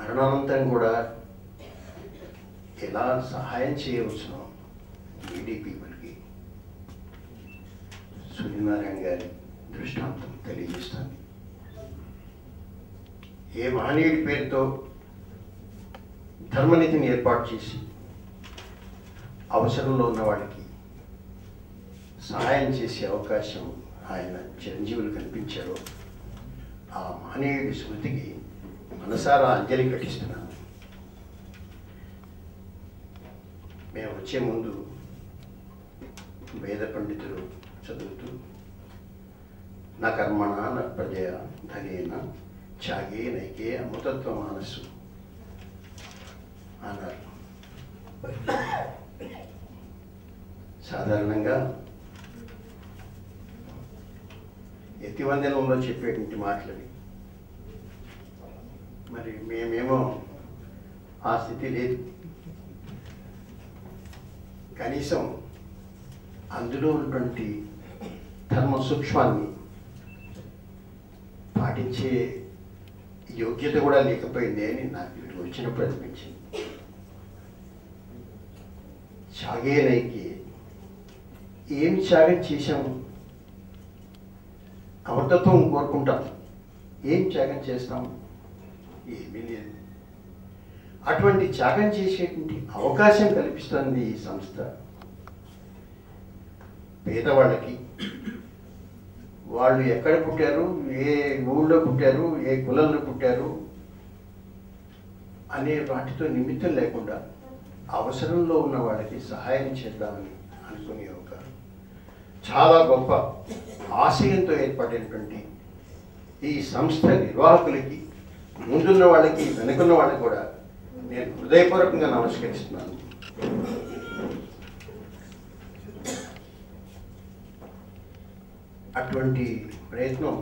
మరణానంతరం కూడా ఎలా సహాయం చేయవచ్చునో నీడీ పీపుల్కి సూర్యనారాయణ గారి దృష్టాంతం తెలియజేస్తుంది. ఏ మహనీయుడి పేరుతో ధర్మనిధిని ఏర్పాటు చేసి అవసరంలో ఉన్న వాళ్ళకి సహాయం చేసే అవకాశం ఆయన చిరంజీవులు కనిపించారో ఆ మహనీయుడి స్మృతికి మనసారా అంజలి ఘటిస్తున్నాను. మేము వచ్చే ముందు వేద పండితులు చదువుతూ నా కర్మణ నా ప్రజయ ధనేన త్యాగే నైకే అమృతత్వ మానసు అన్నారు. సాధారణంగా యతివందనంలో చెప్పేటువంటి మాటలని మరి మేమేమో ఆ స్థితి లేదు. కనీసం అందులో ఉన్నటువంటి ధర్మ సూక్ష్మాన్ని పాటించే యోగ్యత కూడా లేకపోయింది అని నాకు వచ్చినప్పుడు అనిపించింది. త్యాగేనైకి ఏం త్యాగం చేశాము? అమృతత్వం కోరుకుంటాం, ఏం త్యాగం చేస్తాము? ఏమీ లేదు. అటువంటి త్యాగం చేసేటువంటి అవకాశం కల్పిస్తుంది ఈ సంస్థ. పేదవాళ్ళకి వాళ్ళు ఎక్కడ పుట్టారు, ఏ ఊళ్ళో పుట్టారు, ఏ కులంలో పుట్టారు అనే వాటితో నిమిత్తం లేకుండా అవసరంలో ఉన్న వాళ్ళకి సహాయం చేద్దామని అనుకునే ఒక చాలా గొప్ప ఆశయంతో ఏర్పడినటువంటి ఈ సంస్థ నిర్వాహకులకి, ముందున్న వాళ్ళకి, వెనుకున్న వాళ్ళకి కూడా నేను హృదయపూర్వకంగా నమస్కరిస్తున్నాను. అటువంటి ప్రయత్నం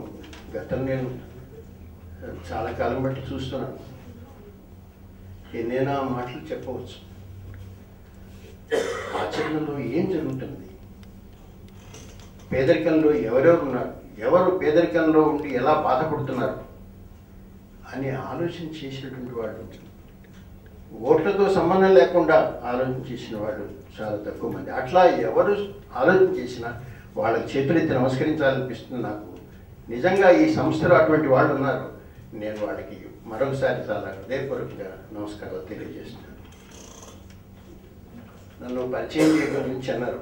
గతం నేను చాలా కాలం బట్టి చూస్తున్నాను. ఎన్నైనా మాటలు చెప్పవచ్చు, ఆచరణలో ఏం జరుగుతుంది, పేదరికంలో ఎవరెవరు ఉన్నారు, ఎవరు పేదరికంలో ఉండి ఎలా బాధపడుతున్నారు అని ఆలోచన చేసినటువంటి వాళ్ళు, ఓట్లతో సంబంధం లేకుండా ఆలోచన చేసిన వాళ్ళు చాలా తక్కువ మంది. అట్లా ఎవరు ఆలోచన చేసినా వాళ్ళకి చేతులెత్తి నమస్కరించాలనిపిస్తుంది నాకు. నిజంగా ఈ సంస్థలో అటువంటి వాళ్ళు ఉన్నారు. నేను వాళ్ళకి మరొకసారి చాలా హృదయపూర్వకంగా నమస్కారాలు తెలియజేస్తున్నాను. నన్ను పరిచయం చేయడం గురించి అన్నారు.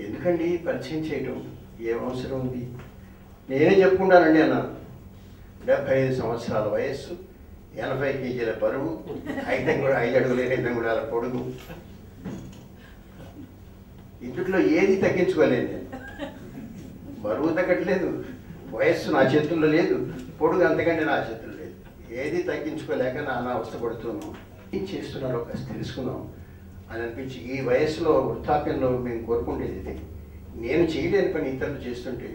ఎందుకండి పరిచయం చేయడం, ఏం అవసరం ఉంది? నేనే చెప్పుకుంటానండి అన్నాను. 75 సంవత్సరాల వయస్సు, 80 కేజీల బరువు, 5 అడుగుల 8 అంగుళాల పొడుగు. ఇంట్లో ఏది తగ్గించుకోలేదు నేను. బరువు తగ్గట్లేదు, వయస్సు నా చేతుల్లో లేదు, పొడుగు అంతకంటే నా చేతుల్లో లేదు. ఏది తగ్గించుకోలేక నాన్న అవస్థపడుతున్నాం. ఏం చేస్తున్నారో కాస్త తెలుసుకున్నాం అని అనిపించి, ఈ వయస్సులో వృద్ధాప్యంలో మేము కోరుకుంటేది ఇది. నేను చేయలేని పని ఇతరులు చేస్తుంటే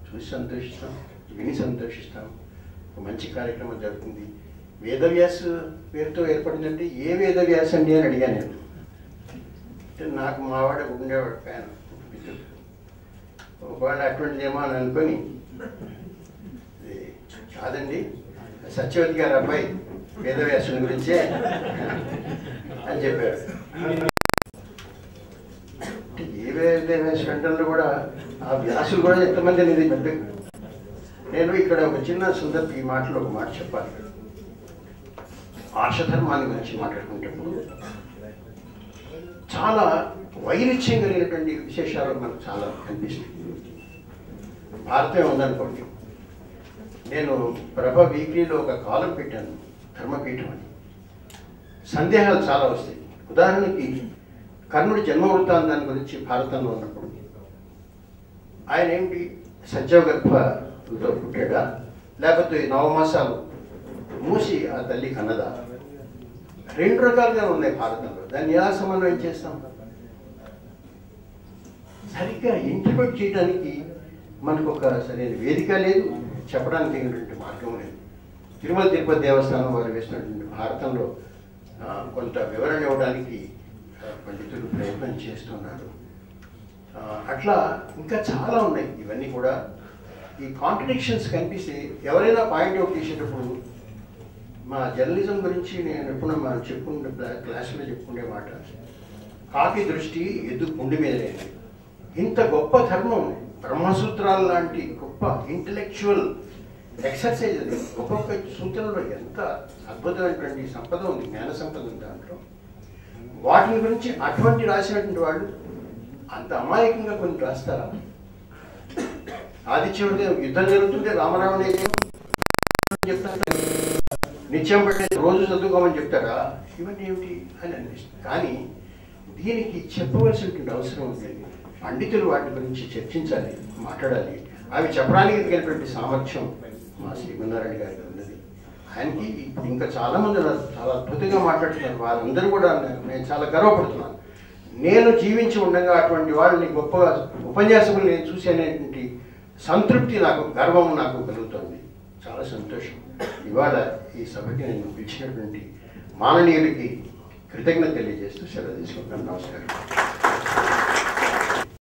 చూసి సంతోషిస్తాం, విని సంతోషిస్తాం. ఒక మంచి కార్యక్రమం జరుగుతుంది. వేదవ్యాస పేరుతో ఏర్పడిందంటే ఏ వేదవ్యాస అండి అని అడిగాను నేను. అంటే నాకు మావాడు ఉండేవాడు ఫ్యాన్ మిత్రుడు. ఒకవేళ అటువంటిదేమో అని అనుకొని, కాదండి సత్యవతి గారి అబ్బాయి వేదవ్యాసుని గురించే అని చెప్పాడు. ఏ వేదవ్యాస వెంటనే కూడా ఆ వ్యాసులు కూడా ఎంతమంది అనేది పెద్ద. నేను ఇక్కడ ఒక చిన్న సందర్భం, ఈ మాటలో ఒక మాట చెప్పాలి. ఆర్షధర్మాన్ని గురించి మాట్లాడుకుంటప్పుడు చాలా వైరుధ్యం కలిగినటువంటి విశేషాలు మనకు చాలా కనిపిస్తుంది. భారతమే ఉందనుకోండి, నేను ప్రభ వీక్లీలో ఒక కాలం పెట్టాను, ధర్మపీఠం అని. సందేహాలు చాలా వస్తాయి. ఉదాహరణకి కర్ణుడి జన్మ వృత్తాంతాన్ని గురించి భారతంలో ఉన్నప్పుడు ఆయన ఏమిటి సత్యగర్భతో పుట్టాడా, లేకపోతే 9 మాసాలు మూసి ఆ తల్లి కన్నదా? 2 రకాలుగా ఉన్నాయి భారతంలో. దాన్ని ఎలా సమన్వయం చేస్తాం? సరిగ్గా ఇంటర్ప్రిట్ చేయడానికి మనకు ఒక సరైన వేదిక లేదు, చెప్పడానికి తగినటువంటి మార్గం లేదు. తిరుమల తిరుపతి దేవస్థానం వారు వేసినటువంటి భారతంలో కొంత వివరణ ఇవ్వడానికి పండితులు ప్రయత్నం చేస్తున్నారు. అట్లా ఇంకా చాలా ఉన్నాయి. ఇవన్నీ కూడా ఈ కాంట్రడిక్షన్స్ కనిపిస్తే ఎవరైనా పాయింట్ అవుట్ చేసేటప్పుడు మా జర్నలిజం గురించి నేను ఎప్పుడు మనం చెప్పుకుంటే క్లాసులో చెప్పుకునే మాట, కాకి దృష్టి ఎద్దు పుండి మీద లేదు. ఇంత గొప్ప ధర్మం, బ్రహ్మసూత్రాలు లాంటి గొప్ప ఇంటలెక్చువల్ ఎక్సర్సైజ్ అది. ఒక్కొక్క సూత్రంలో ఎంత అద్భుతమైనటువంటి సంపద ఉంది, జ్ఞాన సంపద ఉంది దాంట్లో. వాటిని గురించి అటువంటి రాసినటువంటి వాళ్ళు అంత అమాయకంగా కొన్ని రాస్తారా? ఆదిత్యుడి యుద్ధం జరుగుతుంటే రామరావుని చెప్తారా? నిత్యం పట్టే రోజు చదువుకోమని చెప్తారా? ఇవన్నీ ఏమిటి అని అనిపిస్తుంది. కానీ దీనికి చెప్పవలసినటువంటి అవసరం ఉంది. పండితులు వాటి గురించి చర్చించాలి, మాట్లాడాలి. అవి చెప్పడానికి కలిగినటువంటి సామర్థ్యం మా శ్రీమన్నారాయణ గారికి ఉన్నది. ఆయనకి ఇప్పుడు ఇంకా చాలామంది ఉన్నారు, చాలా అద్భుతంగా మాట్లాడుతున్నారు. వారందరూ కూడా నేను చాలా గర్వపడుతున్నాను. నేను జీవించి ఉండగా అటువంటి వాళ్ళని గొప్పగా ఉపన్యాసకులు నేను చూసేటువంటి సంతృప్తి నాకు, గర్వం నాకు కలుగుతుంది. చాలా సంతోషం. ఇవాళ ఈ సభకి నేను పిలిచినటువంటి మాననీయులకి కృతజ్ఞత తెలియజేస్తూ సెలవు తీసుకుంటాను. నమస్కారం.